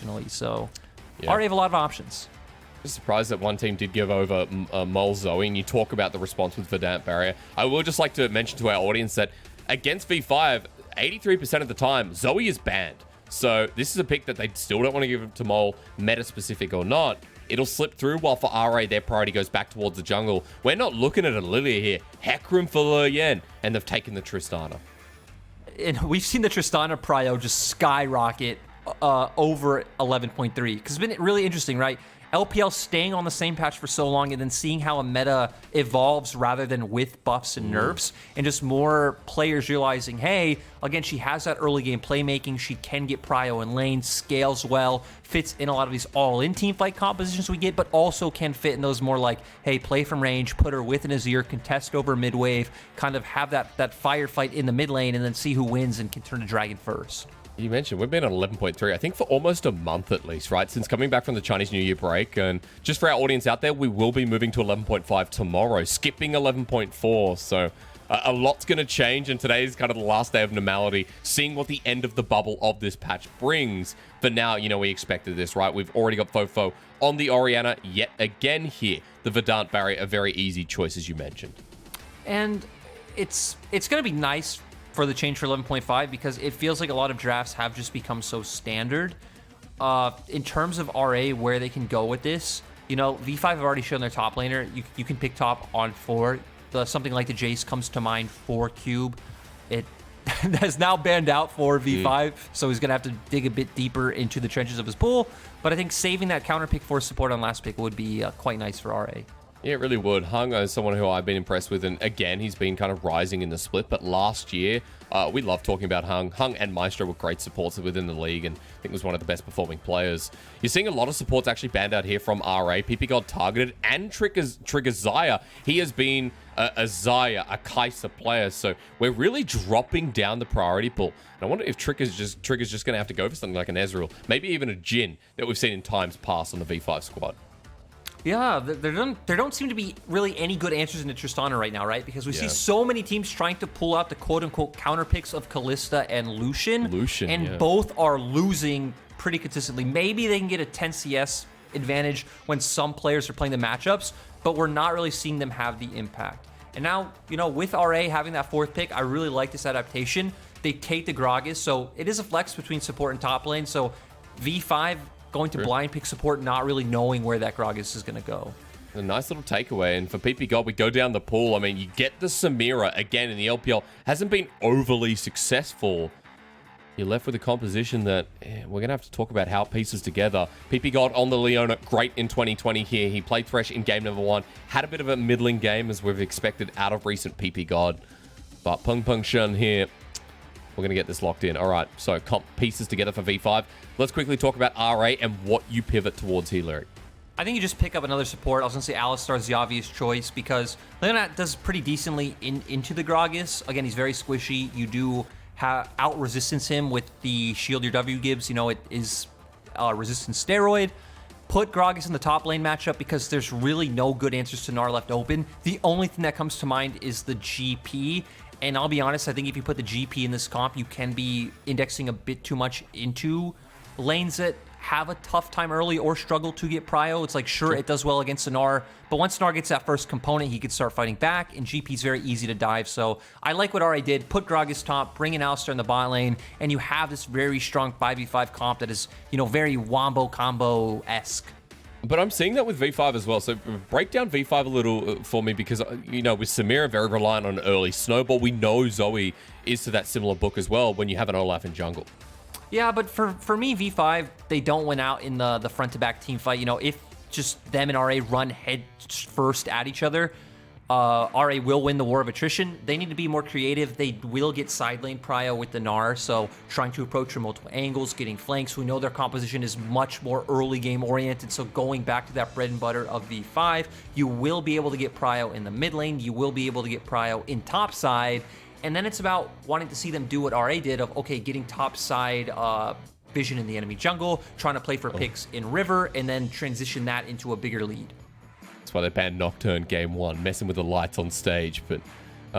unfortunately. So Yeah. RA have a lot of options. Just surprised that one team did give over Mole Zoe, and you talk about the response with Verdant Barrier. I would just like to mention to our audience that against V5, 83% of the time, Zoe is banned. So this is a pick that they still don't want to give to Mole, meta-specific or not. It'll slip through, while for RA, their priority goes back towards the jungle. We're not looking at a Lilia here. Hecarim for Leyan, and they've taken the Tristana. And we've seen the Tristana prio just skyrocket over 11.3, because it's been really interesting, right? LPL staying on the same patch for so long and then seeing how a meta evolves rather than with buffs and nerfs, and just more players realizing, hey, again, she has that early game playmaking, she can get prio in lane, scales well, fits in a lot of these all-in teamfight compositions we get, but also can fit in those more like, hey, play from range, put her with an Azir, contest over mid-wave, kind of have that firefight in the mid lane, and then see who wins and can turn to Dragon first. You mentioned we've been on 11.3, I think for almost a month at least, right? Since coming back from the Chinese New Year break. And just for our audience out there, we will be moving to 11.5 tomorrow, skipping 11.4. So a lot's going to change, and today is kind of the last day of normality, seeing what the end of the bubble of this patch brings. For now, you know, we expected this, right? We've already got FoFo on the Orianna yet again here. The Verdant Barrier, a very easy choice, as you mentioned. And it's going to be nice for the change for 11.5, because it feels like a lot of drafts have just become so standard. In terms of RA, where they can go with this, you know, V5 have already shown their top laner. You can pick top on 4. Something like the Jace comes to mind for Cube. It has now banned out for V5, so he's going to have to dig a bit deeper into the trenches of his pool. But I think saving that counter pick for support on last pick would be quite nice for RA. Yeah, it really would. Hung is someone who I've been impressed with, and again, he's been kind of rising in the split, but last year, we love talking about Hung. Hung and Maestro were great supports within the league, and I think was one of the best performing players. You're seeing a lot of supports actually banned out here from RA. ppgod targeted, and Trigger's Xayah. He has been a Xayah, a Kai'Sa player, so we're really dropping down the priority pool. And I wonder if Trigger's just going to have to go for something like an Ezreal, maybe even a Jhin that we've seen in times past on the V5 squad. Yeah, there don't seem to be really any good answers into Tristana right now, right? Because we see so many teams trying to pull out the quote-unquote counter picks of Kalista and Lucian. And both are losing pretty consistently. Maybe they can get a 10 CS advantage when some players are playing the matchups, but we're not really seeing them have the impact. And now, you know, with RA having that 4th pick, I really like this adaptation. They take the Gragas, so it is a flex between support and top lane. So V5 going to blind pick support, not really knowing where that Gragas is going to go. A nice little takeaway. And for ppgod, we go down the pool. I mean, you get the Samira again in the LPL. Hasn't been overly successful. You're left with a composition that we're going to have to talk about how it pieces together. ppgod on the Leona, great in 2020 here. He played Thresh in game number 1. Had a bit of a middling game, as we've expected out of recent ppgod. But Peng Peng Shen here, we're going to get this locked in. All right, so comp pieces together for V5. Let's quickly talk about RA and what you pivot towards here, Lyric. I think you just pick up another support. I was going to say Alistar is the obvious choice, because Leona does pretty decently into the Gragas. Again, he's very squishy. You do out-resistance him with the shield your W gives. You know, it is resistance steroid. Put Gragas in the top lane matchup, because there's really no good answers to Gnar left open. The only thing that comes to mind is the GP. And I'll be honest, I think if you put the GP in this comp, you can be indexing a bit too much into lanes that have a tough time early or struggle to get prio. It's like, sure, it does well against Gnar, but once Gnar gets that first component, he could start fighting back, and GP's very easy to dive. So I like what RA did. Put Gragas top, bring in Alistar in the bot lane, and you have this very strong 5v5 comp that is, you know, very wombo combo-esque. But I'm seeing that with V5 as well. So break down V5 a little for me, because, you know, with Samira very reliant on early snowball, we know Zoe is to that similar book as well when you have an Olaf in jungle. Yeah, but for me, V5, they don't win out in the front-to-back team fight. You know, if just them and RA run head first at each other, RA will win the war of attrition. They need to be more creative. They will get side lane prio with the Gnar, so trying to approach from multiple angles, getting flanks. We know their composition is much more early game oriented, so going back to that bread and butter of V5, you will be able to get prio in the mid lane. You will be able to get prio in top side. And then it's about wanting to see them do what RA did of, okay, getting top side vision in the enemy jungle, trying to play for picks in river, and then transition that into a bigger lead. That's why they banned Nocturne game 1, messing with the lights on stage. But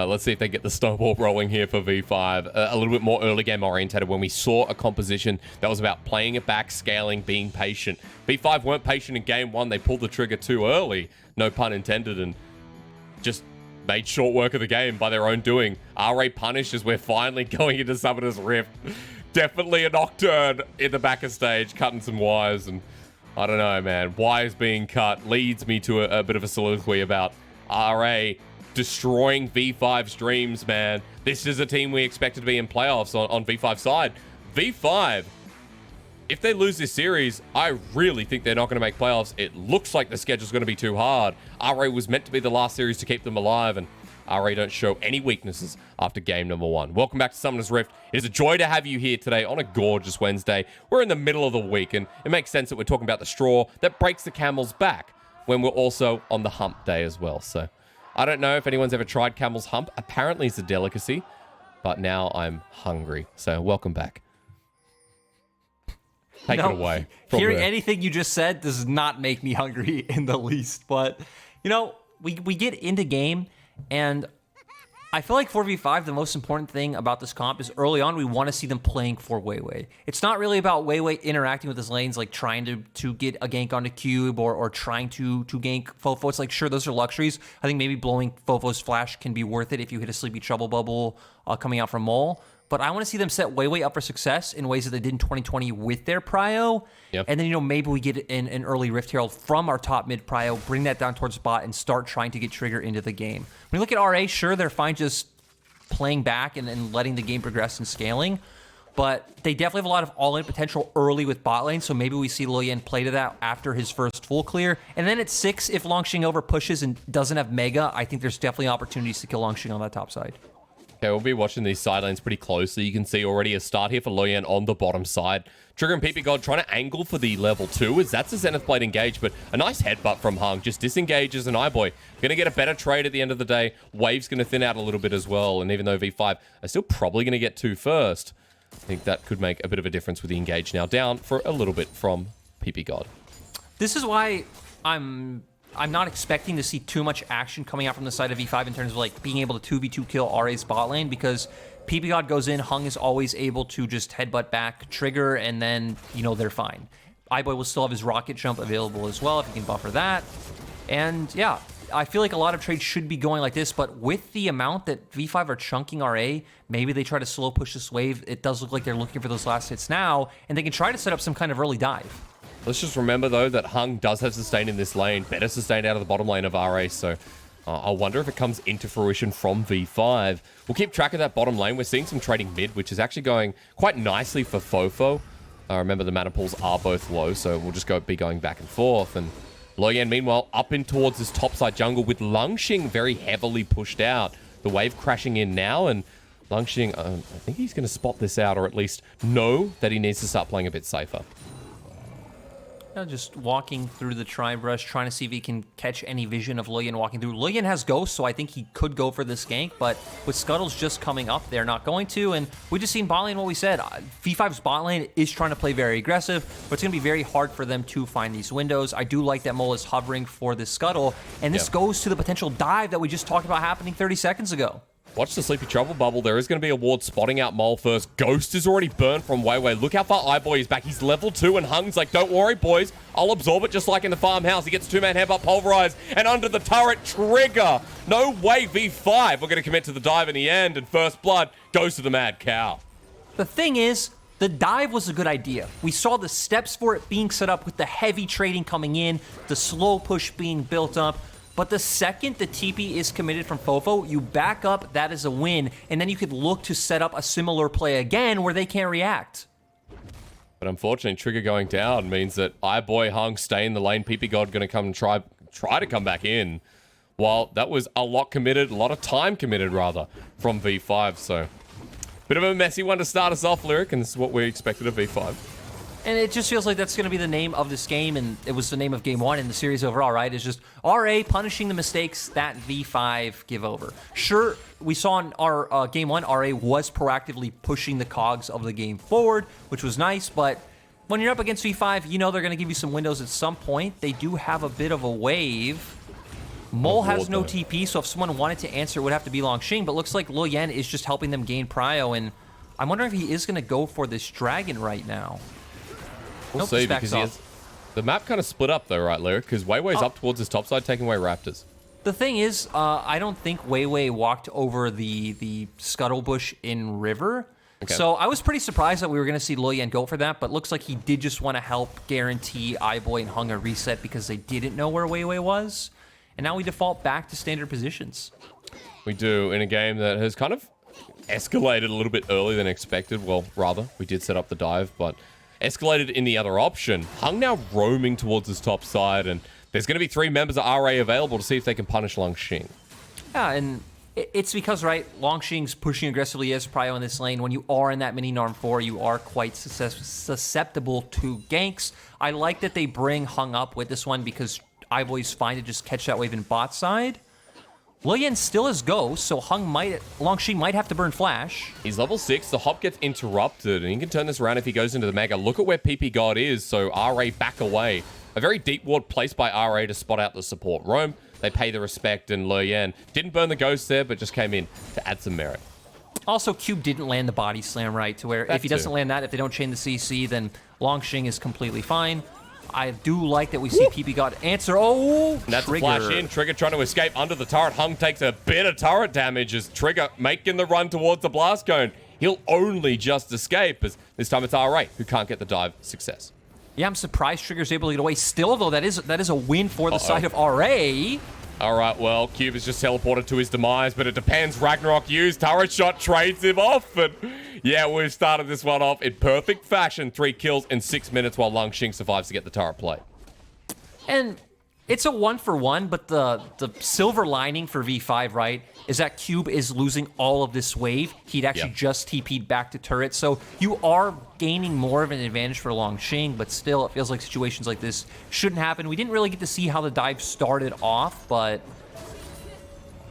Let's see if they get the snowball rolling here for V5. A little bit more early game orientated when we saw a composition that was about playing it back, scaling, being patient. V5 weren't patient in game one. They pulled the trigger too early, no pun intended, and just made short work of the game by their own doing. RA punished as we're finally going into Summoner's Rift. Definitely a Nocturne in the back of stage, cutting some wires, and I don't know, man. Wires being cut leads me to a bit of a soliloquy about RA destroying V5's dreams, man. This is a team we expected to be in playoffs on V5's side. V5, if they lose this series, I really think they're not going to make playoffs. It looks like the schedule's going to be too hard. RA was meant to be the last series to keep them alive, and RA don't show any weaknesses after game number 1. Welcome back to Summoner's Rift. It is a joy to have you here today on a gorgeous Wednesday. We're in the middle of the week, and it makes sense that we're talking about the straw that breaks the camel's back when we're also on the hump day as well. So I don't know if anyone's ever tried camel's hump. Apparently it's a delicacy, but now I'm hungry. So welcome back. Take it away. Hearing anything you just said does not make me hungry in the least. But, you know, we get into game, and I feel like 4v5, the most important thing about this comp is early on, we want to see them playing for WeiWei. It's not really about WeiWei interacting with his lanes, like trying to get a gank onto Cube or trying to gank FoFo. It's like, sure, those are luxuries. I think maybe blowing FoFo's flash can be worth it if you hit a Sleepy Trouble Bubble coming out from Mole. But I want to see them set WeiWei up for success in ways that they did in 2020 with their prio. Yep. And then, you know, maybe we get an early Rift Herald from our top mid prio, bring that down towards bot, and start trying to get Trigger into the game. When you look at RA, sure, they're fine just playing back and letting the game progress and scaling. But they definitely have a lot of all-in potential early with bot lane, so maybe we see Leyan play to that after his first full clear. And then at 6, if Langx over pushes and doesn't have Mega, I think there's definitely opportunities to kill Langx on that top side. Okay, we'll be watching these side lanes pretty closely. You can see already a start here for Leyan on the bottom side. Trigger and ppgod trying to angle for the level 2 as that's a Zenith Blade engage, but a nice headbutt from Hung. Just disengages an iBoy. Going to get a better trade at the end of the day. Wave's going to thin out a little bit as well, and even though V5 are still probably going to get 2 first, I think that could make a bit of a difference with the engage now down for a little bit from ppgod. This is why I'm not expecting to see too much action coming out from the side of V5 in terms of like being able to 2v2 kill RA's bot lane, because ppgod goes in, Hung is always able to just headbutt back Trigger, and then, you know, they're fine. iBoy will still have his rocket jump available as well if he can buffer that. And yeah, I feel like a lot of trades should be going like this, but with the amount that V5 are chunking RA, maybe they try to slow push this wave. It does look like they're looking for those last hits now, and they can try to set up some kind of early dive. Let's just remember, though, that Hung does have sustain in this lane. Better sustained out of the bottom lane of RA, so I wonder if it comes into fruition from V5. We'll keep track of that bottom lane. We're seeing some trading mid, which is actually going quite nicely for FoFo. Remember, the mana pools are both low, so we'll just be going back and forth. And Leyan, meanwhile, up in towards this topside jungle with Langx very heavily pushed out. The wave crashing in now, and Langx, I think he's going to spot this out, or at least know that he needs to start playing a bit safer. Just walking through the tri-brush, trying to see if he can catch any vision of Leyan walking through. Leyan has Ghost, so I think he could go for this gank, but with Scuttles just coming up, they're not going to, and we just seen bot lane what we said. V5's bot lane is trying to play very aggressive, but it's going to be very hard for them to find these windows. I do like that Mole is hovering for this Scuttle, and this goes to the potential dive that we just talked about happening 30 seconds ago. Watch the Sleepy Trouble Bubble. There is going to be a ward spotting out Mole first. Ghost is already burned from WeiWei. Look how far iBoy is back. He's level 2, and Hung's like, don't worry, boys. I'll absorb it just like in the farmhouse. He gets 2-man headbutt, pulverize, and under the turret, Trigger. No way, V5. We're going to commit to the dive in the end, and first blood goes to the Mad Cow. The thing is, the dive was a good idea. We saw the steps for it being set up with the heavy trading coming in, the slow push being built up. But the second the TP is committed from FoFo, you back up, that is a win, and then you could look to set up a similar play again where they can't react. But unfortunately, Trigger going down means that iBoy, Hung stay in the lane. ppgod going to come and try to come back in. While that was a lot committed, a lot of time committed, rather, from V5. So, bit of a messy one to start us off, Lyric, and this is what we expected of V5. And it just feels like that's going to be the name of this game, and it was the name of game 1 in the series overall, right? It's just RA punishing the mistakes that V5 give over. Sure, we saw in our game 1, RA was proactively pushing the cogs of the game forward, which was nice, but when you're up against V5, you know they're going to give you some windows at some point. They do have a bit of a wave. Mole has no TP, so if someone wanted to answer, it would have to be Langx, but looks like Leyan is just helping them gain prio, and I'm wondering if he is going to go for this dragon right now. We'll see, because the map kind of split up though, right, Lyric? Because WeiWei's up towards his top side, taking away Raptors. The thing is, I don't think WeiWei walked over the scuttle bush in River. Okay. So I was pretty surprised that we were going to see Leyan go for that, but looks like he did just want to help guarantee iBoy and Hung a reset because they didn't know where WeiWei was. And now we default back to standard positions. We do, in a game that has kind of escalated a little bit earlier than expected. Well, rather, we did set up the dive, but escalated in the other option. Hung now roaming towards his top side, and there's going to be 3 members of RA available to see if they can punish Langx. Yeah, and it's because, right, Langx's pushing aggressively as prio in this lane. When you are in that mini Norm 4, you are quite susceptible to ganks. I like that they bring Hung up with this one because iBoy's fine to just catch that wave in bot side. Leyan still is Ghost, so Langx might have to burn Flash. He's level 6, the hop gets interrupted, and he can turn this around if he goes into the Mega. Look at where ppgod is, so RA back away. A very deep ward placed by RA to spot out the support roam. They pay the respect, and Leyan didn't burn the Ghost there, but just came in to add some merit. Also, Cube didn't land the body slam, right? To where if he doesn't land that, if they don't chain the CC, then Langx is completely fine. I do like that we see ppgod answer. Oh, and that's a flash in. Trigger trying to escape under the turret. Hung takes a bit of turret damage as Trigger making the run towards the blast cone. He'll only just escape, as this time it's RA who can't get the dive success. Yeah, I'm surprised Trigger's able to get away. Still, though, that is a win for the side of RA. All right, well, Cube is just teleported to his demise, but it depends. Ragnarok used. Turret shot trades him off, and yeah, we've started this one off in perfect fashion. 3 kills in 6 minutes while Langx survives to get the turret play. And it's a 1-for-1, but the silver lining for V5, right, is that Cube is losing all of this wave. He'd actually just TP'd back to turret, so you are gaining more of an advantage for Langx, but still, it feels like situations like this shouldn't happen. We didn't really get to see how the dive started off, but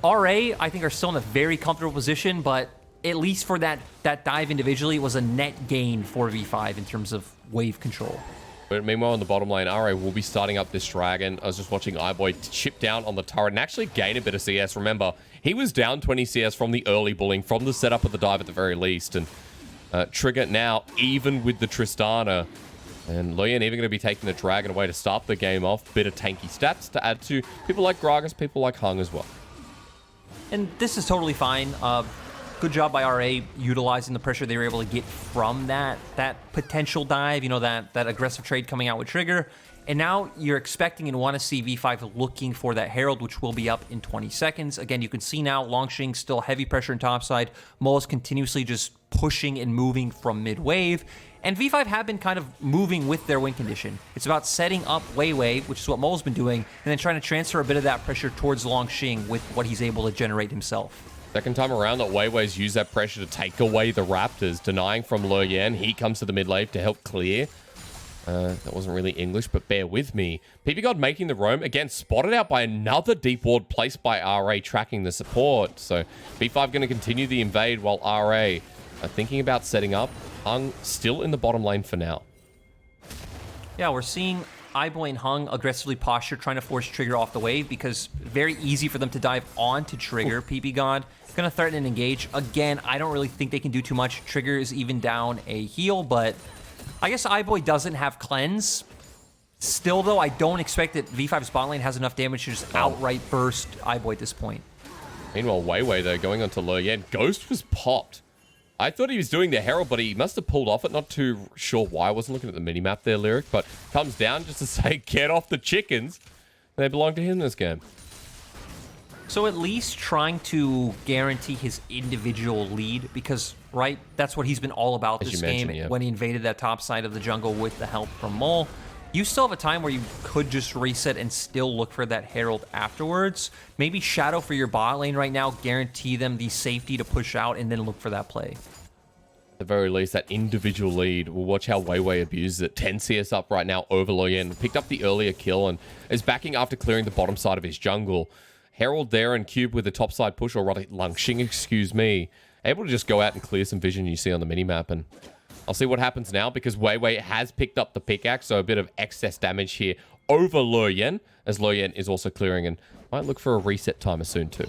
RA, I think, are still in a very comfortable position, but at least for that dive individually, it was a net gain for V5 in terms of wave control. But meanwhile, in the bottom lane, RA will be starting up this dragon. I was just watching iBoy chip down on the turret and actually gain a bit of CS. Remember, he was down 20 CS from the early bullying, from the setup of the dive at the very least. And Trigger now, even with the Tristana. And Leyan even going to be taking the dragon away to start the game off. Bit of tanky stats to add to people like Gragas, people like Hung as well. And this is totally fine. Good job by RA utilizing the pressure they were able to get from that potential dive, you know, that aggressive trade coming out with Trigger. And now you're expecting and want to see V5 looking for that Herald, which will be up in 20 seconds. Again, you can see now Langx still heavy pressure in topside. Mole is continuously just pushing and moving from mid-wave. And V5 have been kind of moving with their win condition. It's about setting up WeiWei, which is what Mole's been doing, and then trying to transfer a bit of that pressure towards Langx with what he's able to generate himself. Second time around that WeiWei's used that pressure to take away the Raptors, denying from Leyan. He comes to the mid lane to help clear. That wasn't really English, but bear with me. ppgod making the roam, again, spotted out by another deep ward placed by RA, tracking the support. So V5 going to continue the invade while RA are thinking about setting up. Hung still in the bottom lane for now. Yeah, we're seeing iBoy and Hung aggressively posture, trying to force Trigger off the wave because very easy for them to dive onto Trigger. ppgod gonna threaten and engage. Again, I don't really think they can do too much. Trigger is even down a heal, but I guess iBoy doesn't have cleanse. Still, though, I don't expect that V5's bot lane has enough damage to just outright burst iBoy at this point. Meanwhile, WeiWei, though, going on to Leyan. Ghost was popped. I thought he was doing the Herald, but he must have pulled off it. Not too sure why. I wasn't looking at the minimap there, Lyric, but comes down just to say, get off the chickens. They belong to him this game. So at least trying to guarantee his individual lead because, right, that's what he's been all about this game when he invaded that top side of the jungle with the help from Mole. You still have a time where you could just reset and still look for that Herald afterwards. Maybe Shadow for your bot lane right now, guarantee them the safety to push out and then look for that play. At the very least, that individual lead. We'll watch how WeiWei abuses it. 10 CS up right now over Leyan. Picked up the earlier kill and is backing after clearing the bottom side of his jungle. Herald there and Cube with the top side push, or rather Langx, excuse me. Able to just go out and clear some vision you see on the minimap, and I'll see what happens now because WeiWei has picked up the pickaxe, so a bit of excess damage here over Leyan, as Leyan is also clearing and might look for a reset timer soon too.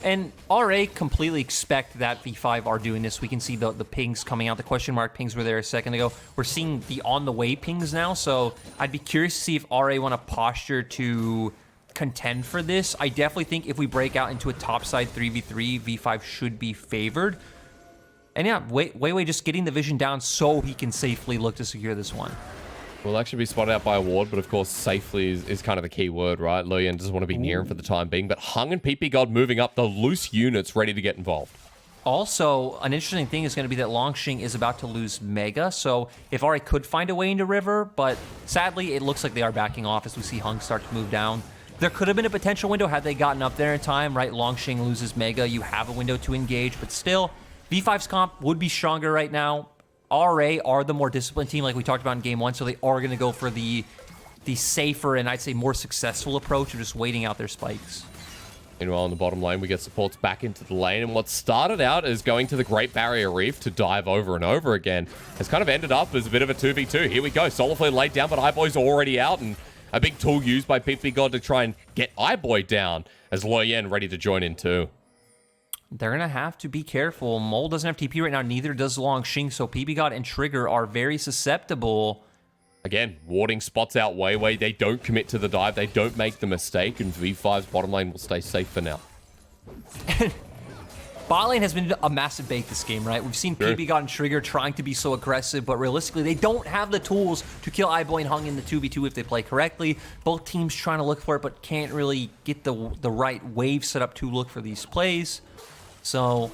And RA completely expect that V5 are doing this. We can see the pings coming out. The question mark pings were there a second ago. We're seeing the on-the-way pings now, so I'd be curious to see if RA want to posture to contend for this. I definitely think if we break out into a topside 3v3, V5 should be favored. And yeah, WeiWei just getting the vision down so he can safely look to secure this one. Will actually be spotted out by a ward, but of course safely is kind of the key word, right? Leyan doesn't want to be near him for the time being, but Hung and ppgod moving up, the loose units ready to get involved. Also, an interesting thing is going to be that Langx is about to lose Mega, so if RA could find a way into River, but sadly it looks like they are backing off as we see Hung start to move down. There could have been a potential window had they gotten up there in time, right? Langx loses Mega, you have a window to engage, but still, V5's comp would be stronger right now. RA are the more disciplined team like we talked about in game 1, so they are going to go for the safer and I'd say more successful approach of just waiting out their spikes. Meanwhile, in the bottom lane, we get supports back into the lane, and what started out as going to the Great Barrier Reef to dive over and over again has kind of ended up as a bit of a 2v2. Here we go, Solar Flare laid down, but iBoy's already out, and a big tool used by ppgod to try and get iBoy down as Leyan ready to join in too. They're going to have to be careful. Mole doesn't have TP right now, neither does Langx, so ppgod and Trigger are very susceptible. Again, warding spots out WeiWei. They don't commit to the dive. They don't make the mistake, and V5's bottom lane will stay safe for now. Bot lane has been a massive bait this game, right? We've seen ppgod and Trigger trying to be so aggressive, but realistically, they don't have the tools to kill iBoy and Hung in the 2v2 if they play correctly. Both teams trying to look for it, but can't really get the right wave set up to look for these plays. So,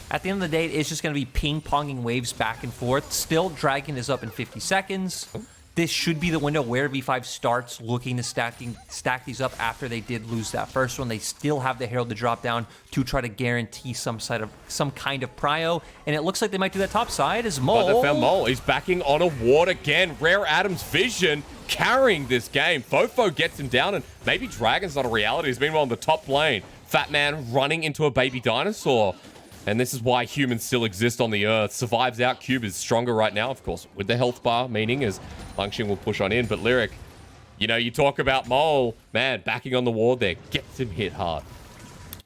at the end of the day, it's just going to be ping-ponging waves back and forth. Still, Dragon is up in 50 seconds. This should be the window where V5 starts looking to stack these up after they did lose that first one. They still have the Herald to drop down to try to guarantee some kind of prio. And it looks like they might do that top side as Mole. But they found Mole. He's backing on a ward again. Rare Adam's vision carrying this game. FoFo gets him down, and maybe Dragon's not a reality. He's meanwhile in the top lane. Fat Man running into a baby dinosaur. And this is why humans still exist on the earth. Survives out. Cube is stronger right now, of course, with the health bar, meaning as Langx will push on in. But Lyric, you know, you talk about Mole, man, backing on the ward there, gets him hit hard.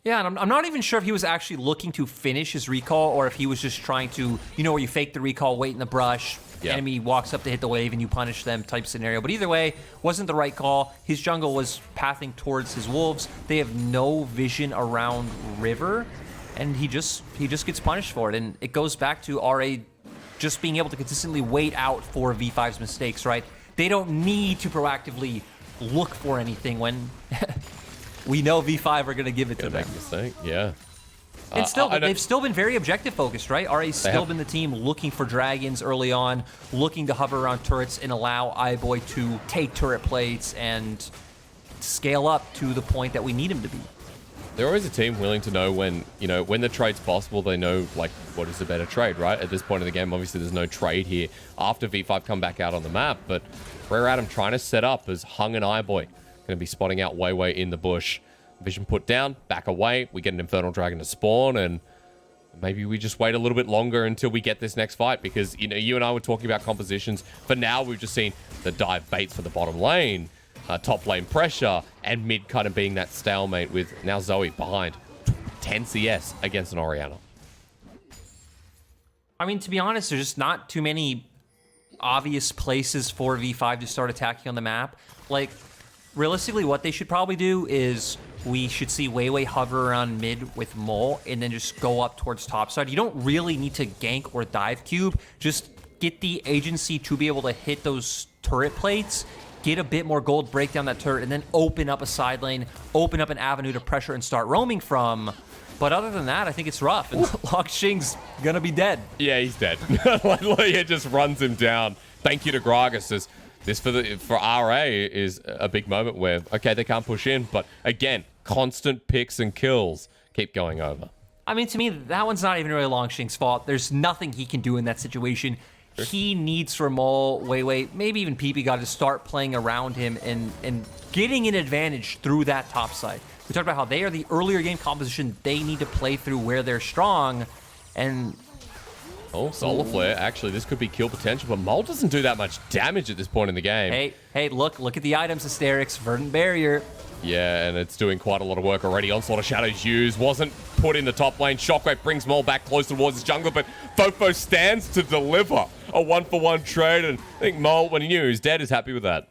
Yeah, and I'm not even sure if he was actually looking to finish his recall or if he was just trying to, you know, where you fake the recall, wait in the brush, enemy walks up to hit the wave and you punish them type scenario. But either way, wasn't the right call. His jungle was pathing towards his wolves. They have no vision around River, and he just gets punished for it. And it goes back to RA just being able to consistently wait out for V5's mistakes, right? They don't need to proactively look for anything when we know V5 are going to give it to them. Make a mistake, yeah. And still, they've still been very objective focused, right? RA's still been the team looking for dragons early on, looking to hover around turrets and allow iBoy to take turret plates and scale up to the point that we need him to be. They're always a team willing to know when, you know, when the trade's possible. They know, like, what is the better trade, right? At this point in the game, obviously, there's no trade here after V5 come back out on the map. But Rare Adam trying to set up as Hung and iBoy going to be spotting out WeiWei in the bush. Vision put down, back away. We get an Infernal Dragon to spawn, and maybe we just wait a little bit longer until we get this next fight, because, you know, you and I were talking about compositions. For now, we've just seen the dive baits for the bottom lane, top lane pressure, and mid kind of being that stalemate with now Zoe behind 10 CS against an Orianna. I mean, to be honest, there's just not too many obvious places for V5 to start attacking on the map. Like, realistically, what they should probably do is we should see WeiWei hover around mid with Mole and then just go up towards topside. You don't really need to gank or dive cube. Just get the agency to be able to hit those turret plates, get a bit more gold, break down that turret, and then open up a side lane, open up an avenue to pressure and start roaming from. But other than that, I think it's rough, and Langx's gonna be dead. Yeah, he's dead. Leya just runs him down. Thank you to Gragas. This for RA is a big moment where, okay, they can't push in, but again, constant picks and kills keep going over. I mean, to me, that one's not even really Langx's fault. There's nothing he can do in that situation. He needs for Mole, WeiWei, maybe even ppgod to start playing around him and getting an advantage through that top side. We talked about how they are the earlier game composition. They need to play through where they're strong, and Oh, Solar Flare. Actually, this could be kill potential, but Mole doesn't do that much damage at this point in the game. Hey, look at the items, Hysterics. Verdant Barrier. Yeah, and it's doing quite a lot of work already. Onslaught of Shadows used. Wasn't put in the top lane. Shockwave brings Mole back close towards his jungle, but FoFo stands to deliver a 1-for-1 trade, and I think Mole, when he knew he was dead, is happy with that.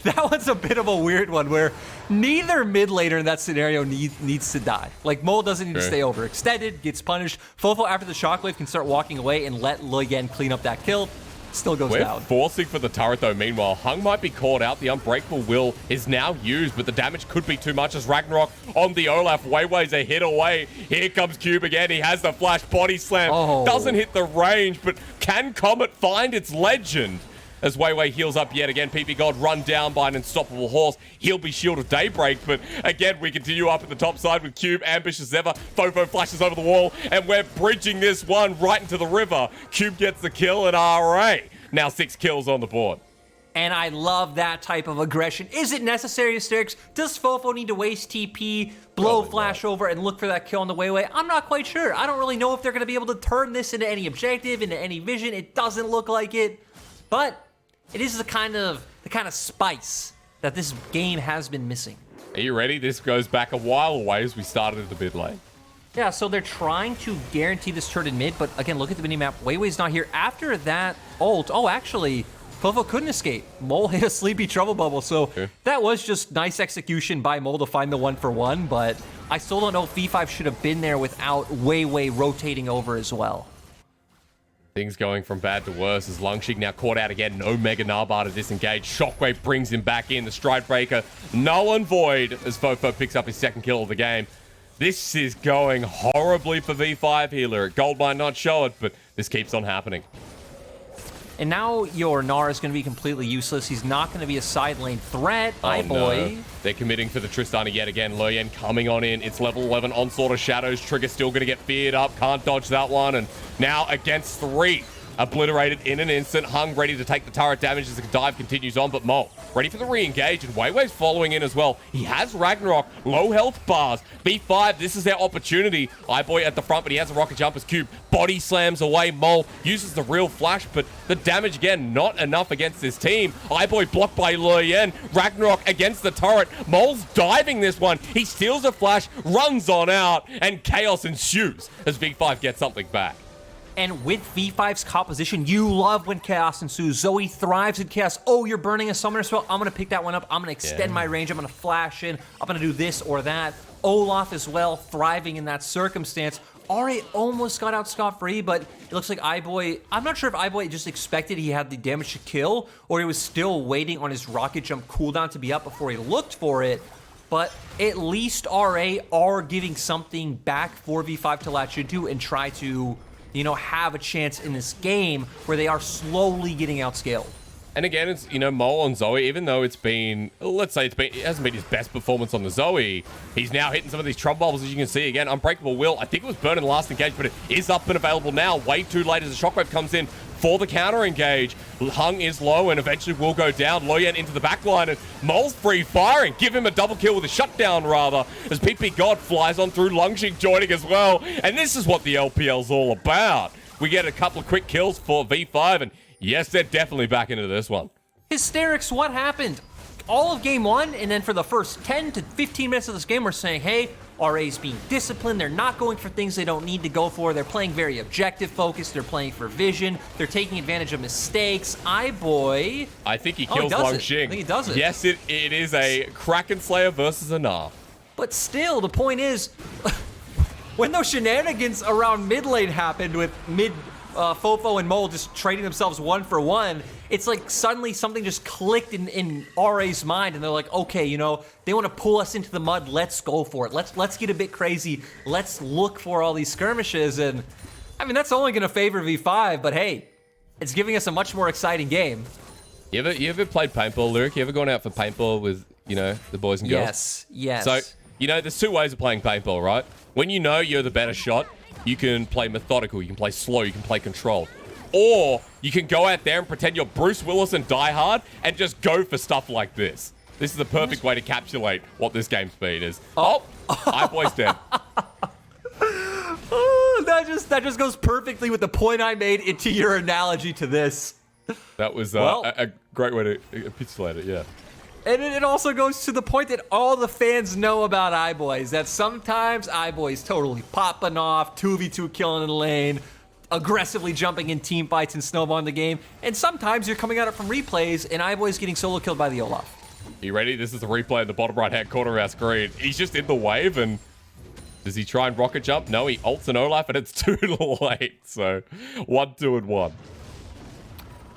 That one's a bit of a weird one where neither mid laner in that scenario needs to die. Like, Mole doesn't need to stay overextended, gets punished. FoFo, after the Shockwave, can start walking away and let Leyan clean up that kill. Still goes down. We're forcing for the turret, though. Meanwhile, Hung might be caught out. The Unbreakable Will is now used, but the damage could be too much as Ragnarok on the Olaf. WeiWei's a hit away. Here comes Cube again. He has the flash body slam. Doesn't hit the range, but can Comet find its legend? As WeiWei heals up yet again, ppgod run down by an unstoppable horse. He'll be Shield of Daybreak, but again, we continue up at the top side with Cube, ambitious as ever. FoFo flashes over the wall, and we're bridging this one right into the river. Cube gets the kill, and RA now 6 kills on the board. And I love that type of aggression. Is it necessary, Hysterics? Does FoFo need to waste TP, blow flash over, and look for that kill on the WeiWei? I'm not quite sure. I don't really know if they're going to be able to turn this into any objective, into any vision. It doesn't look like it, but it is the kind of spice that this game has been missing. Are you ready? This goes back a while away as we started at the mid lane. Yeah, so they're trying to guarantee this turn in mid, but again, look at the minimap. WeiWei's not here. After that ult, actually, FoFo couldn't escape. Mole hit a sleepy trouble bubble, so that was just nice execution by Mole to find the 1-for-1, but I still don't know if V5 should have been there without WeiWei rotating over as well. Things going from bad to worse as Langx now caught out again. No Mega Narbar to disengage. Shockwave brings him back in. The Stride Breaker null and void as FoFo picks up his second kill of the game. This is going horribly for V5 here. Gold might not show it, but this keeps on happening. And now your Gnar is going to be completely useless. He's not going to be a side lane threat. iBoy. No. They're committing for the Tristana yet again. Leyan coming on in. It's level 11. Onslaught of Shadows. Trigger still going to get feared up. Can't dodge that one. And now against 3. Obliterated in an instant. Hung ready to take the turret damage as the dive continues on, but Mole ready for the re-engage, and WeiWei's following in as well. He has Ragnarok, low health bars. V5, this is their opportunity. iBoy at the front, but he has a rocket jump as Cube body slams away. Mole uses the real flash, but the damage again, not enough against this team. iBoy blocked by Leyan. Ragnarok against the turret. Mole's diving this one. He steals a flash, runs on out, and chaos ensues as V5 gets something back. And with V5's composition, you love when chaos ensues. Zoe thrives in chaos. Oh, you're burning a summoner spell. I'm going to pick that one up. I'm going to extend my range. I'm going to flash in. I'm going to do this or that. Olaf as well, thriving in that circumstance. RA almost got out scot-free, but it looks like iBoy... I'm not sure if iBoy just expected he had the damage to kill, or he was still waiting on his rocket jump cooldown to be up before he looked for it. But at least RA are giving something back for V5 to latch into and try to, have a chance in this game where they are slowly getting outscaled. And again, it's, Mole on Zoe, even though it's been, let's say it hasn't been his best performance on the Zoe, he's now hitting some of these trouble bubbles, as you can see. Again, Unbreakable Will, I think it was burned in the last engage, but it is up and available now. Way too late as the Shockwave comes in for the counter engage. Hung is low and eventually will go down. Leyan into the back line, and Mole's free firing. Give him a double kill with a shutdown, rather, as ppgod flies on through. Langx joining as well. And this is what the LPL's all about. We get a couple of quick kills for V5, and yes, they're definitely back into this one. Hysterics, what happened? All of game one, and then for the first 10 to 15 minutes of this game, we're saying, hey, RA's being disciplined. They're not going for things they don't need to go for. They're playing very objective focused. They're playing for vision. They're taking advantage of mistakes. iBoy. I think he kills Langx. I think he does it. Yes, it is a Kraken Slayer versus a Gnar. But still, the point is, when those shenanigans around mid lane happened with FoFo and Mole just trading themselves 1-for-1, it's like suddenly something just clicked in RA's mind, and they're like, okay, they want to pull us into the mud. Let's go for it. Let's get a bit crazy. Let's look for all these skirmishes, and I mean that's only going to favor V5, but hey, it's giving us a much more exciting game. You ever played paintball, Lyric? You ever gone out for paintball with the boys and girls? Yes. So there's two ways of playing paintball, right? When you're the better shot, you can play methodical, you can play slow, you can play controlled. Or you can go out there and pretend you're Bruce Willis and Die Hard and just go for stuff like this. This is the perfect way to encapsulate what this game speed is. Oh, iBoy's dead. That just goes perfectly with the point I made into your analogy to this. That was a great way to encapsulate it, yeah. And it also goes to the point that all the fans know about iBoy, is that sometimes iBoy's totally popping off, 2v2 killing in the lane, aggressively jumping in team fights and snowballing the game, and sometimes you're coming at it from replays and iBoy's getting solo killed by the Olaf. You ready? This is the replay in the bottom right-hand corner of our screen. He's just in the wave, and does he try and rocket jump? No, he ults an Olaf, and it's too late. So, 1, 2, and 1.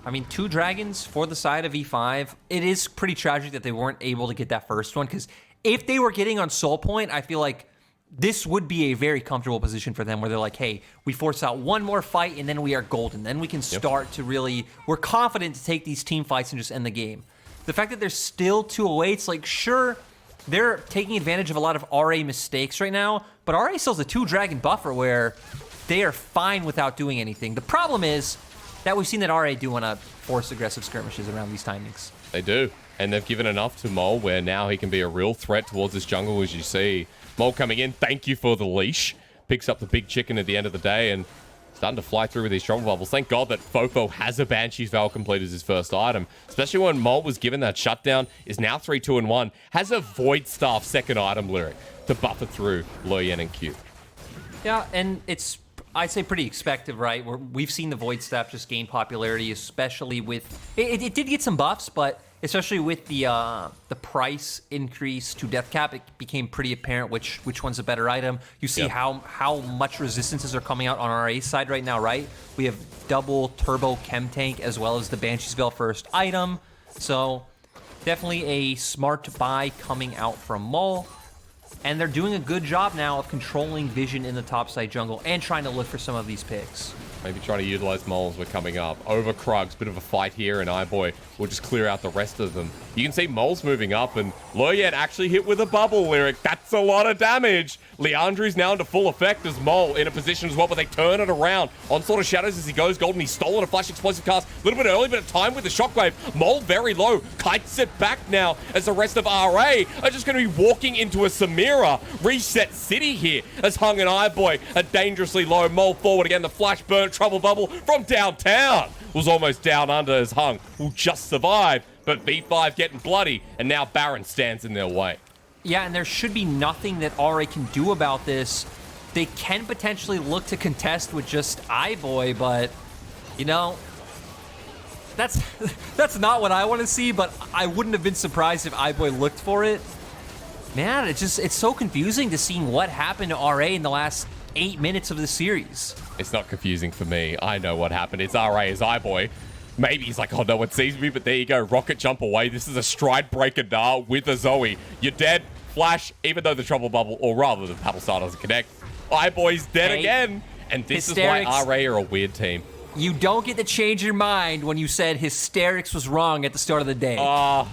I mean, 2 dragons for the side of E5. It is pretty tragic that they weren't able to get that first one, because if they were getting on soul point, I feel like this would be a very comfortable position for them, where they're like, hey, we force out one more fight, and then we are golden. Then we can start to really... We're confident to take these team fights and just end the game. The fact that there's still 2 away, it's like, sure, they're taking advantage of a lot of RA mistakes right now, but RA still has a 2-dragon buffer where they are fine without doing anything. The problem is that we've seen that RA do want to force aggressive skirmishes around these timings. They do, and they've given enough to Mole where now he can be a real threat towards this jungle, as you see. Mole coming in, thank you for the leash. Picks up the big chicken at the end of the day, and starting to fly through with these strong bubbles. Thank God that FoFo has a Banshee's Veil complete as his first item, especially when Mole was given that shutdown, is now 3, 2, and 1, has a Void Staff second item lyric to buffer through Leyan and Q. Yeah, and it's, I'd say, pretty expected, right? We've seen the Void Staff just gain popularity, especially with... It did get some buffs, but especially with the price increase to death cap, it became pretty apparent which one's a better item. You see how much resistances are coming out on our A side right now, right? We have double turbo chem tank as well as the Banshee's Veil first item. So definitely a smart buy coming out from Mole. And they're doing a good job now of controlling vision in the topside jungle and trying to look for some of these picks. Maybe trying to utilize Moles. We're coming up. Over Krugs, bit of a fight here, and iBoy will just clear out the rest of them. You can see Moles moving up, and Leyan actually hit with a bubble lyric. That's a lot of damage. Leandri's now into full effect as Mole in a position as well, but they turn it around. On sort of shadows as he goes golden. He's stolen a flash explosive cast a little bit early, but at time with the shockwave. Mole very low. Kites it back now as the rest of RA are just going to be walking into a Samira. Reset City here as Hung and iBoy are dangerously low. Mole forward again. The flash burn trouble bubble from downtown was almost down under as Hung will just survive, but V5 getting bloody, and now Baron stands in their way. Yeah, and there should be nothing that RA can do about this. They can potentially look to contest with just iBoy, but, you know, that's not what I want to see, but I wouldn't have been surprised if iBoy looked for it. Man, it's so confusing to see what happened to RA in the last 8 minutes of the series. It's not confusing for me. I know what happened. It's RA as iBoy. Maybe he's like, oh, no one sees me, but there you go. Rocket jump away. This is a stride breaker Gnar with a Zoe. You're dead. Flash, even though the trouble bubble, or rather the paddle star doesn't connect. iBoy's dead again. And this Hysterics. is why RA are a weird team. You don't get to change your mind when you said Hysterics was wrong at the start of the day.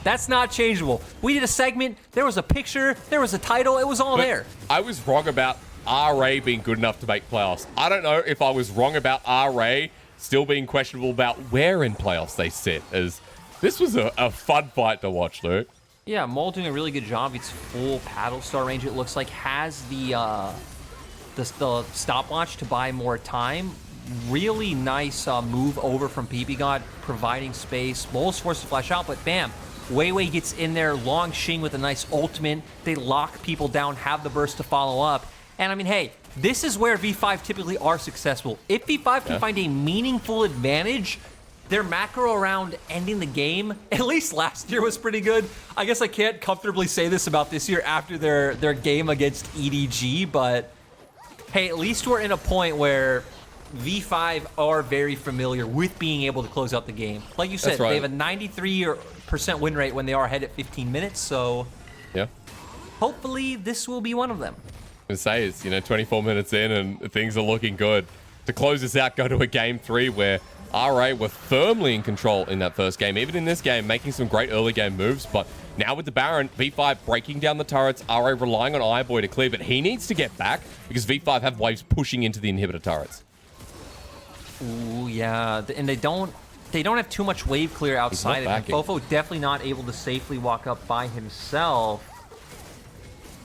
That's not changeable. We did a segment. There was a picture. There was a title. It was all there. I was wrong about RA being good enough to make playoffs. I don't know if I was wrong about RA still being questionable about where in playoffs they sit, as this was a fun fight to watch, Luke. Yeah, Mole doing a really good job. It's full paddle star range, it looks like. Has the stopwatch to buy more time. Really nice move over from ppgod, providing space. Mole's forced to flash out, but bam, WeiWei gets in there, long Shing with a nice ultimate. They lock people down, have the burst to follow up. And I mean, hey, this is where V5 typically are successful. If V5 can find a meaningful advantage, their macro around ending the game, at least last year, was pretty good. I guess I can't comfortably say this about this year after their game against EDG, but hey, at least we're in a point where V5 are very familiar with being able to close out the game. Like you said, they have a 93% win rate when they are ahead at 15 minutes, so yeah, hopefully this will be one of them. I say it's 24 minutes in and things are looking good. To close this out, go to a game 3 where RA were firmly in control in that first game. Even in this game, making some great early game moves, but now with the Baron, V5 breaking down the turrets, RA relying on iBoy to clear, but he needs to get back because V5 have waves pushing into the inhibitor turrets. Ooh, yeah, and they don't have too much wave clear outside of him. FoFo definitely not able to safely walk up by himself.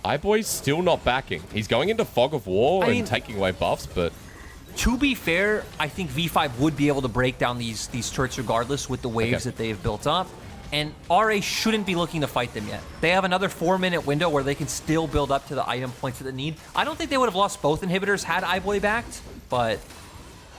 iBoy's still not backing. He's going into Fog of War and taking away buffs, but To be fair, I think V5 would be able to break down these turrets regardless with the waves that they've built up. And RA shouldn't be looking to fight them yet. They have another 4-minute window where they can still build up to the item points that they need. I don't think they would have lost both inhibitors had iBoy backed, but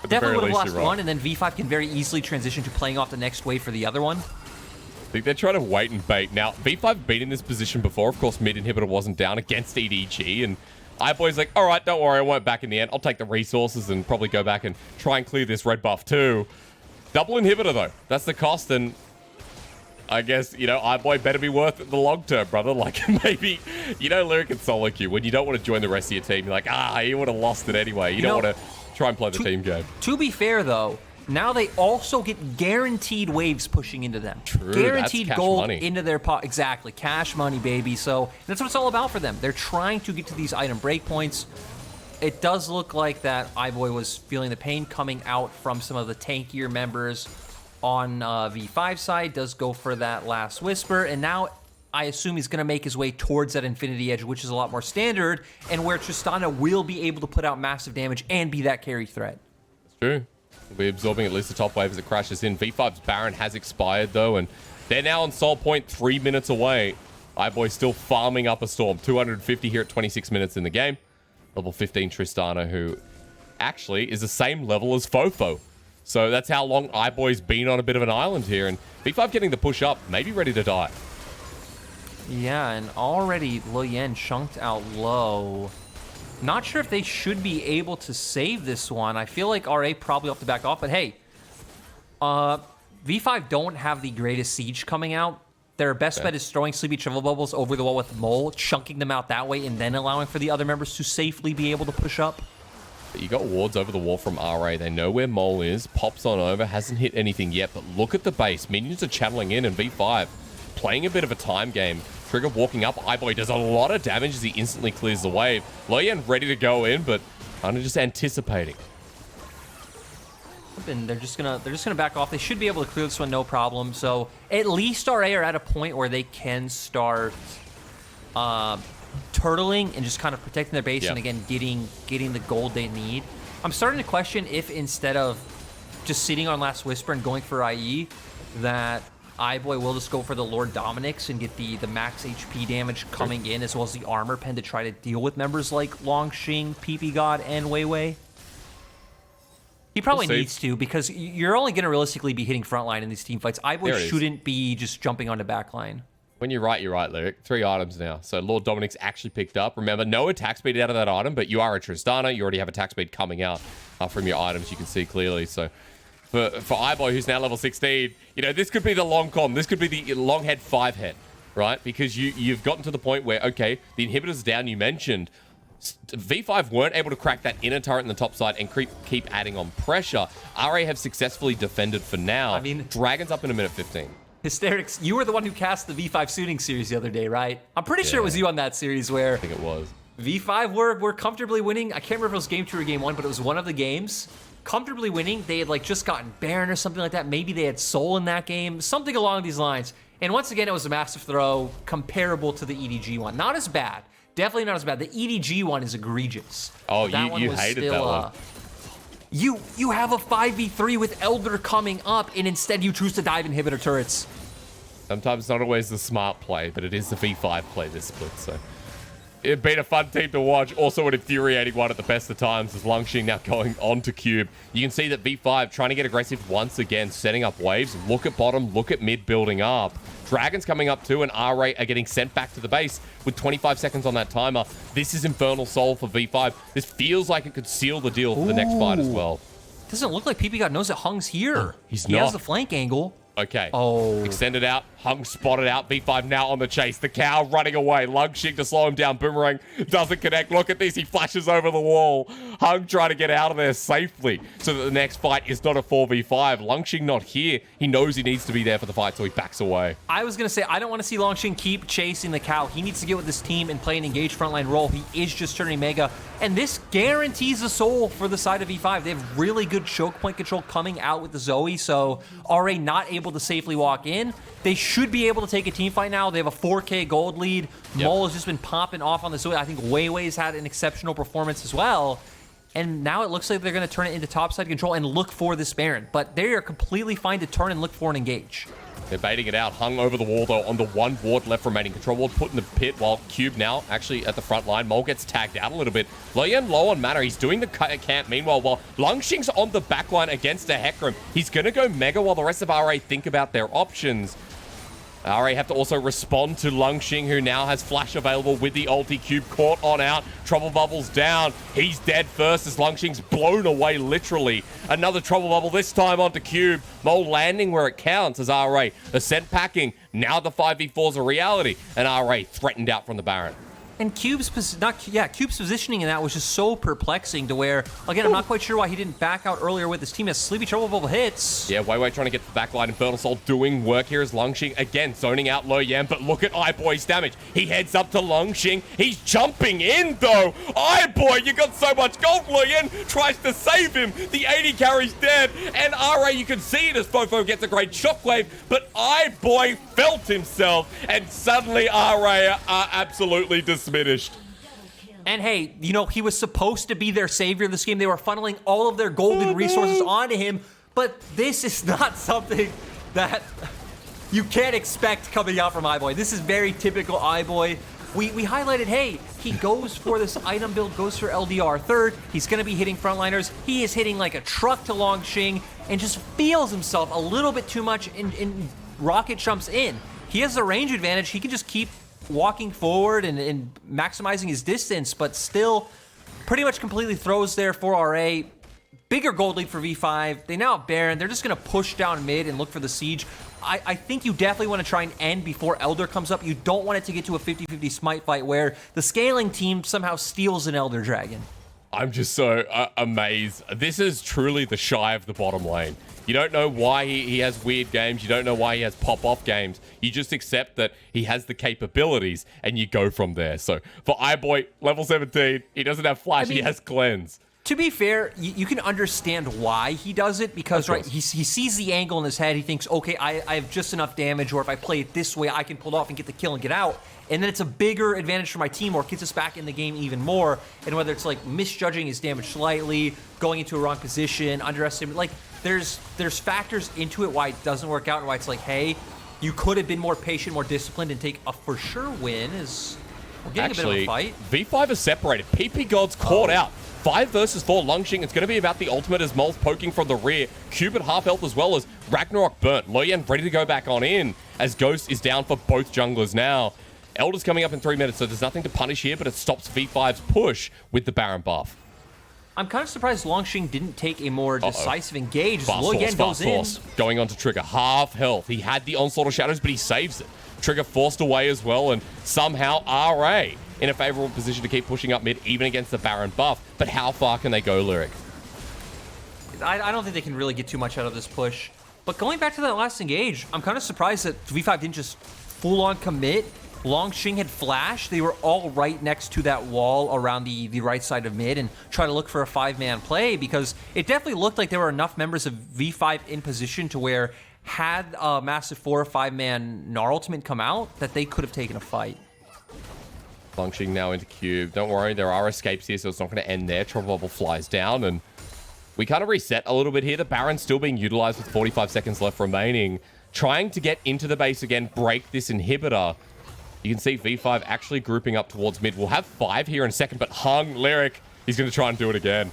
definitely would have lost one, and then V5 can very easily transition to playing off the next wave for the other one. I think they're trying to wait and bait. Now, V5 been in this position before. Of course, mid inhibitor wasn't down against EDG, and iBoy's like, all right, don't worry, I won't back in the end. I'll take the resources and probably go back and try and clear this red buff too. Double inhibitor, though. That's the cost, and I guess, you know, iBoy better be worth it in the long term, brother. Like, maybe, you know, Lyric and solo queue, when you don't want to join the rest of your team, you're like, you would have lost it anyway. You don't want to try and play the team game. To be fair, though, now they also get guaranteed waves pushing into them. True, guaranteed that's gold money. into their pot. Exactly. Cash money, baby. So that's what it's all about for them. They're trying to get to these item breakpoints. It does look like that iBoy was feeling the pain coming out from some of the tankier members on V5 side. Does go for that last whisper, and now I assume he's going to make his way towards that Infinity Edge, which is a lot more standard, and where Tristana will be able to put out massive damage and be that carry threat. That's true. We'll be absorbing at least the top wave as it crashes in. V5's Baron has expired, though, and they're now on Soul Point 3 minutes away. iBoy still farming up a storm. 250 here at 26 minutes in the game. Level 15 Tristana, who actually is the same level as FoFo. So that's how long iBoy's been on a bit of an island here. And V5 getting the push up, maybe ready to die. Yeah, and already Leyan chunked out low. Not sure if they should be able to save this one. I feel like RA probably have to back off, but hey, V5 don't have the greatest siege coming out. Their best bet is throwing Sleepy Triple Bubbles over the wall with Mole, chunking them out that way, and then allowing for the other members to safely be able to push up. You got wards over the wall from RA. They know where Mole is. Pops on over. Hasn't hit anything yet, but look at the base. Minions are channeling in, and V5 playing a bit of a time game. Trigger walking up. iBoy does a lot of damage as he instantly clears the wave. Leyan ready to go in, but kind of just anticipating. And they're just gonna back off. They should be able to clear this one no problem. So at least RA are at a point where they can start turtling and just kind of protecting their base and again getting the gold they need. I'm starting to question if instead of just sitting on Last Whisper and going for IE, that iBoy will just go for the Lord Dominix and get the max HP damage coming in, as well as the armor pen to try to deal with members like Langx, ppgod, and WeiWei. He probably needs to, because you're only going to realistically be hitting frontline in these team fights. iBoy shouldn't be just jumping onto backline. When you're right, Lyric. 3 items now. So Lord Dominic's actually picked up. Remember, no attack speed out of that item, but you are a Tristana. You already have attack speed coming out from your items. You can see clearly. So for iBoy, who's now level 16, you know, this could be the long con. This could be the long head 5 head, right? Because you've gotten to the point where, okay, the inhibitor's down, you mentioned. V5 weren't able to crack that inner turret in the top side and keep adding on pressure. RA have successfully defended for now. I mean, Dragon's up in a minute 15. Hysterics, you were the one who cast the V5 suiting series the other day, right? I'm pretty sure it was you on that series where I think it was. V5 were comfortably winning. I can't remember if it was game 2 or game 1, but it was one of the games. Comfortably winning. They had like just gotten Baron or something like that. Maybe they had Soul in that game. Something along these lines. And once again, it was a massive throw comparable to the EDG one. Not as bad. Definitely not as bad. The EDG one is egregious. Oh, you hated that one. You have a 5v3 with Elder coming up, and instead you choose to dive inhibitor turrets. Sometimes it's not always the smart play, but it is the V5 play this split, so. It'd been a fun team to watch. Also an infuriating one at the best of times as Langx now going on to Cube. You can see that V5 trying to get aggressive once again, setting up waves. Look at bottom, look at mid building up. Dragon's coming up too, and RA are getting sent back to the base with 25 seconds on that timer. This is Infernal Soul for V5. This feels like it could seal the deal for the next fight as well. Doesn't look like ppgod knows that Hung's here. He has the flank angle. Okay. Oh. Extended out. Hung spotted out. V5 now on the chase. The cow running away. Langx to slow him down. Boomerang doesn't connect. Look at this. He flashes over the wall. Hung trying to get out of there safely so that the next fight is not a 4v5. Langx not here. He knows he needs to be there for the fight, so he backs away. I was going to say, I don't want to see Langx keep chasing the cow. He needs to get with this team and play an engaged frontline role. He is just turning Mega. And this guarantees a soul for the side of V5. They have really good choke point control coming out with the Zoe, so RA not able to safely walk in. They should be able to take a team fight now. They have a 4K gold lead. Mole has just been popping off on the Zoe. I think WeiWei's had an exceptional performance as well. And now it looks like they're going to turn it into topside control and look for this Baron. But they are completely fine to turn and look for an engage. They're baiting it out. Hung over the wall, though, on the one ward left remaining. Control ward put in the pit, while Cube now actually at the front line. Mole gets tagged out a little bit. Leyan low on mana. He's doing the camp. Meanwhile, while Langxing's on the back line against a Hecarim, he's going to go Mega while the rest of RA think about their options. RA have to also respond to Langxing, who now has flash available with the ulti. Cube caught on out. Trouble Bubble's down. He's dead first as Langxing's blown away, literally. Another Trouble Bubble, this time onto Cube. Mole landing where it counts as RA. Ascent packing. Now the 5v4's a reality. And RA threatened out from the Baron. And Cube's positioning in that was just so perplexing to where, again, I'm not quite sure why he didn't back out earlier with his team as Sleepy Trouble Bubble hits. Yeah, WeiWei trying to get to the back line. Infernal Soul doing work here as Langxing, again, zoning out Leyan. But look at iBoy's damage. He heads up to Langxing. He's jumping in, though. iBoy, you got so much gold. Leyan tries to save him. The AD carry's dead. And RA, you can see it as FoFo gets a great shockwave. But iBoy felt himself. And suddenly RA are absolutely diminished. And hey, you know, he was supposed to be their savior this game. They were funneling all of their golden resources onto him, but this is not something that you can't expect coming out from iBoy. This is very typical iBoy. We highlighted, hey, he goes for this item build, goes for LDR third. He's going to be hitting frontliners. He is hitting like a truck to Langxing and just feels himself a little bit too much in rocket jumps in. He has a range advantage. He can just keep walking forward and maximizing his distance, but still pretty much completely throws there for RA. Bigger gold lead for V5. They now have Baron. They're just going to push down mid and look for the siege. I think you definitely want to try and end before Elder comes up. You don't want it to get to a 50-50 smite fight where the scaling team somehow steals an Elder Dragon. I'm just so amazed. This is truly the Shy of the bottom lane. You don't know why he has weird games. You don't know why he has pop-off games. You just accept that he has the capabilities, and you go from there. So for iBoy, level 17, he doesn't have flash, he has cleanse. To be fair, you can understand why he does it because, right, he sees the angle in his head. He thinks, okay, I have just enough damage, or if I play it this way, I can pull it off and get the kill and get out. And then it's a bigger advantage for my team, or it gets us back in the game even more. And whether it's like misjudging his damage slightly, going into a wrong position, underestimating, like there's factors into it why it doesn't work out and why it's like, hey, you could have been more patient, more disciplined, and take a for sure win. We're getting Actually, a bit of a fight. V5 is separated. ppgod's caught out. 5 versus 4 Langxing. It's going to be about the ultimate as Mole's poking from the rear. Cube at half health as well as Ragnarok burnt. Leyan ready to go back on in as Ghost is down for both junglers now. Elder's coming up in 3 minutes, so there's nothing to punish here, but it stops V5's push with the Baron buff. I'm kind of surprised Langxing didn't take a more decisive engage. Leyan goes in. Going on to Trigger. Half health. He had the Onslaught of Shadows, but he saves it. Trigger forced away as well, and somehow RA in a favorable position to keep pushing up mid, even against the Baron buff. But how far can they go, Lyric? I don't think they can really get too much out of this push. But going back to that last engage, I'm kind of surprised that V5 didn't just full-on commit. Langxing had flashed. They were all right next to that wall around the right side of mid and try to look for a 5-man play, because it definitely looked like there were enough members of V5 in position to where had a massive 4 or 5-man Gnar ultimate come out that they could have taken a fight. Langxing now into Cube. Don't worry, there are escapes here, so it's not going to end there. Trouble Bubble flies down, and we kind of reset a little bit here. The Baron's still being utilized with 45 seconds left remaining. Trying to get into the base again, break this inhibitor. You can see V5 actually grouping up towards mid. We'll have 5 here in a second, but Hung, Lyric, he's going to try and do it again.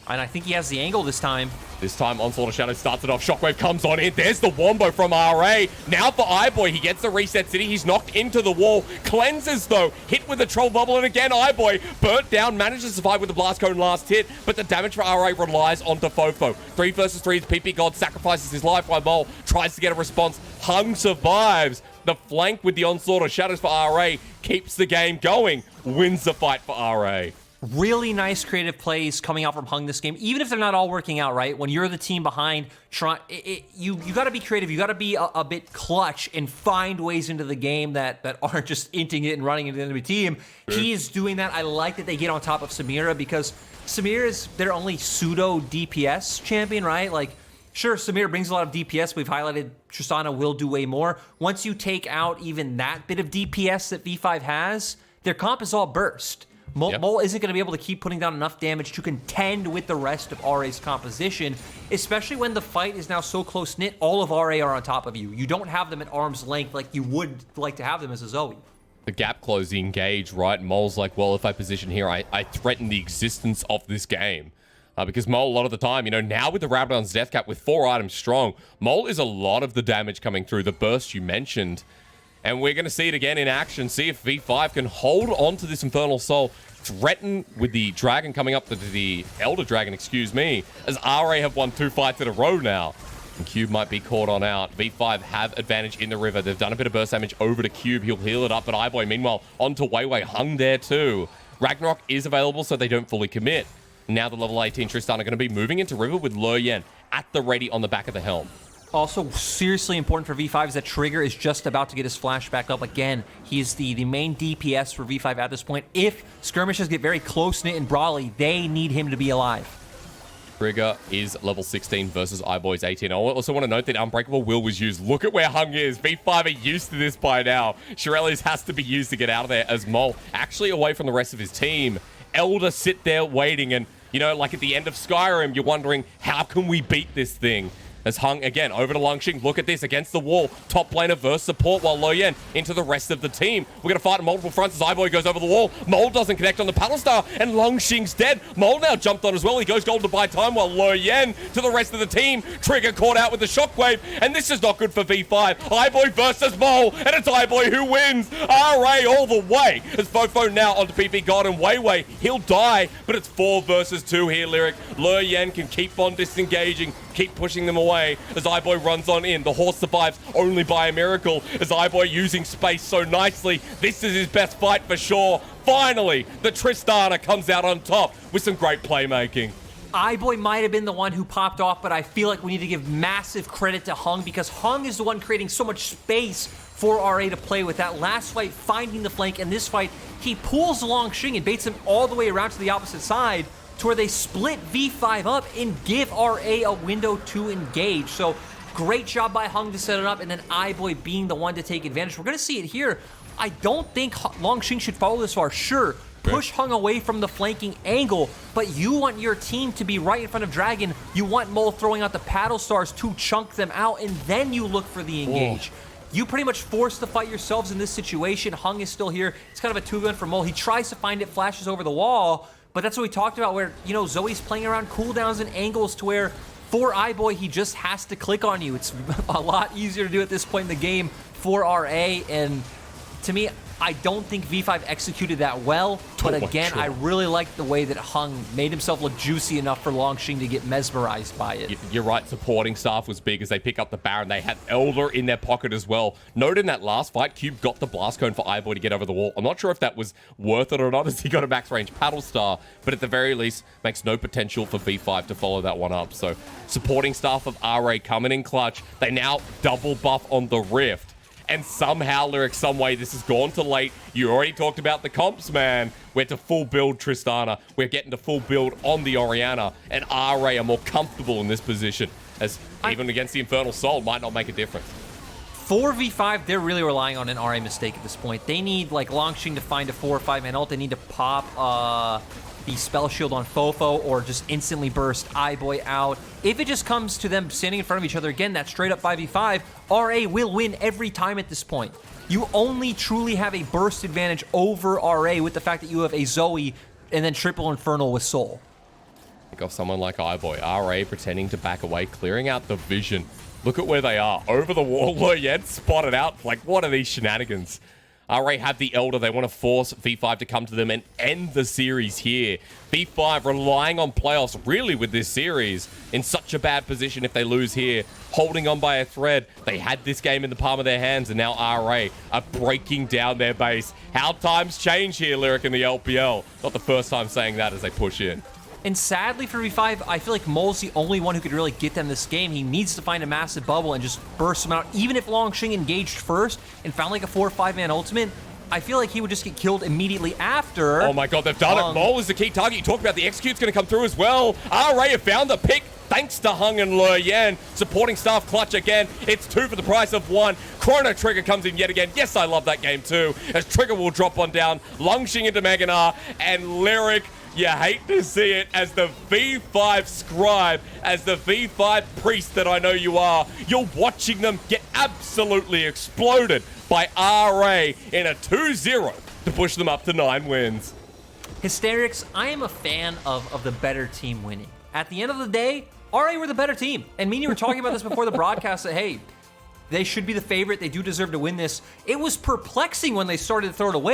And I think he has the angle this time. This time, Onslaught of Shadow starts it off. Shockwave comes on in. There's the Wombo from RA. Now for iBoy. He gets the Reset City. He's knocked into the wall. Cleanses, though. Hit with the Troll Bubble. And again, iBoy burnt down. Manages to survive with the Blast Cone last hit. But the damage for RA relies onto FoFo. 3 versus 3 as ppgod sacrifices his life while Mole tries to get a response. Hung survives. The flank with the Onslaught of Shadows for RA keeps the game going. Wins the fight for RA. Really nice creative plays coming out from Hung this game, even if they're not all working out, right? When you're the team behind, you got to be creative. You got to be a bit clutch and find ways into the game that aren't just inting it and running into the enemy team. He is doing that. I like that they get on top of Samira, because Samira is their only pseudo DPS champion, right? Like, sure, Samira brings a lot of DPS. We've highlighted Tristana will do way more. Once you take out even that bit of DPS that V5 has, their comp is all burst. Mole isn't going to be able to keep putting down enough damage to contend with the rest of RA's composition, especially when the fight is now so close-knit, all of RA are on top of you. You don't have them at arm's length like you would like to have them as a Zoe. The gap close, the engage, right? Mole's like, well, if I position here, I threaten the existence of this game. Because Mole, a lot of the time, you know, now with the Rabadon's death cap, with 4 items strong, Mole is a lot of the damage coming through, the burst you mentioned. And we're going to see it again in action, see if V5 can hold on to this Infernal Soul, threaten with the Dragon coming up, the Elder Dragon, excuse me, as RA have won 2 fights in a row now. And Cube might be caught on out. V5 have advantage in the river. They've done a bit of burst damage over to Cube. He'll heal it up, but iBoy, meanwhile, onto WeiWei, hung there too. Ragnarok is available, so they don't fully commit. Now the level 18 Tristana are going to be moving into river with Leyan at the ready on the back of the helm. Also, seriously important for V5 is that Trigger is just about to get his flash back up again. He's the main DPS for V5 at this point. If skirmishes get very close-knit and brawly, they need him to be alive. Trigger is level 16 versus iBoy's 18. I also want to note that Unbreakable Will was used. Look at where Hung is. V5 are used to this by now. Shirelles has to be used to get out of there as Mole actually away from the rest of his team. Elder sit there waiting, and, you know, like at the end of Skyrim, you're wondering, how can we beat this thing? As Hung, again, over to Langx. Look at this, against the wall. Top laner versus support, while Leyan into the rest of the team. We're going to fight on multiple fronts as iBoy goes over the wall. Mole doesn't connect on the Alistar, and Langx's dead. Mole now jumped on as well. He goes gold to buy time, while Leyan to the rest of the team. Trigger caught out with the shockwave, and this is not good for V5. iBoy versus Mole, and it's iBoy who wins. RA all the way. As FoFo now onto ppgod and WeiWei. He'll die, but it's 4 versus 2 here, Lyric. Leyan can keep on disengaging, keep pushing them away as iBoy runs on in. The horse survives only by a miracle as iBoy using space so nicely. This is his best fight for sure. Finally, the Tristana comes out on top with some great playmaking. iBoy might have been the one who popped off, but I feel like we need to give massive credit to Hung because Hung is the one creating so much space for RA to play with. That last fight, finding the flank, and this fight, he pulls Langx and baits him all the way around to the opposite side, to where they split V5 up and give RA a window to engage. So great job by Hung to set it up, and then iBoy being the one to take advantage. We're going to see it here. I don't think Langx should follow this far. Sure, push Hung away from the flanking angle, but you want your team to be right in front of Dragon. You want Mole throwing out the paddle stars to chunk them out, and then you look for the engage. You pretty much force the fight yourselves in this situation. Hung is still here. It's kind of a 2-gun for Mole. He tries to find it, flashes over the wall, but that's what we talked about where, you know, Zoe's playing around cooldowns and angles to where for iBoy, he just has to click on you. It's a lot easier to do at this point in the game for RA, and to me, I don't think V5 executed that well, but again, I really like the way that Hung made himself look juicy enough for Langx to get mesmerized by it. You're right, supporting staff was big as they pick up the Baron. They had Elder in their pocket as well. Note in that last fight, Cube got the blast cone for iBoy to get over the wall. I'm not sure if that was worth it or not as he got a max range paddle star, but at the very least, makes no potential for V5 to follow that one up. So supporting staff of RA coming in clutch. They now double buff on the Rift. And somehow, Lyric, some way, this has gone to late. You already talked about the comps, man. We're to full build Tristana. We're getting to full build on the Orianna. And RA are more comfortable in this position, as even against the Infernal Soul might not make a difference. For V5, they're really relying on an RA mistake at this point. They need, like, Langx to find a 4 or 5-man ult. They need to pop the spell shield on FoFo or just instantly burst iBoy out. If it just comes to them standing in front of each other again, that straight up 5v5, RA will win every time at this point. You only truly have a burst advantage over RA with the fact that you have a Zoe and then triple Infernal with Soul. Think of someone like iBoy. RA pretending to back away, clearing out the vision. Look at where they are. Over the wall, Leyan spotted out. Like, what are these shenanigans? RA have the Elder. They want to force V5 to come to them and end the series here. V5 relying on playoffs really with this series in such a bad position if they lose here. Holding on by a thread. They had this game in the palm of their hands and now RA are breaking down their base. How times change here, Lyric, in the LPL. Not the first time saying that as they push in. And sadly for V5, I feel like Mole's the only one who could really get them this game. He needs to find a massive bubble and just burst them out. Even if Langx engaged first and found like a 4 or 5-man ultimate, I feel like he would just get killed immediately after. Oh my god, they've done it. Mole is the key target. You talked about the execute's going to come through as well. RA have found the pick. thanks to Hung and Leyan. Supporting staff clutch again. It's 2 for the price of 1. Chrono Trigger comes in yet again. Yes, I love that game too. As Trigger will drop one down, launching into Gnar, and Lyric, you hate to see it, as the V5 scribe, as the V5 priest that I know you are, you're watching them get absolutely exploded by RA in a 2-0 to push them up to 9 wins. Hysterics, I am a fan of the better team winning. At the end of the day, RA were the better team. And me and you were talking about this before the broadcast that, hey, they should be the favorite. They do deserve to win this. It was perplexing when they started to throw it away.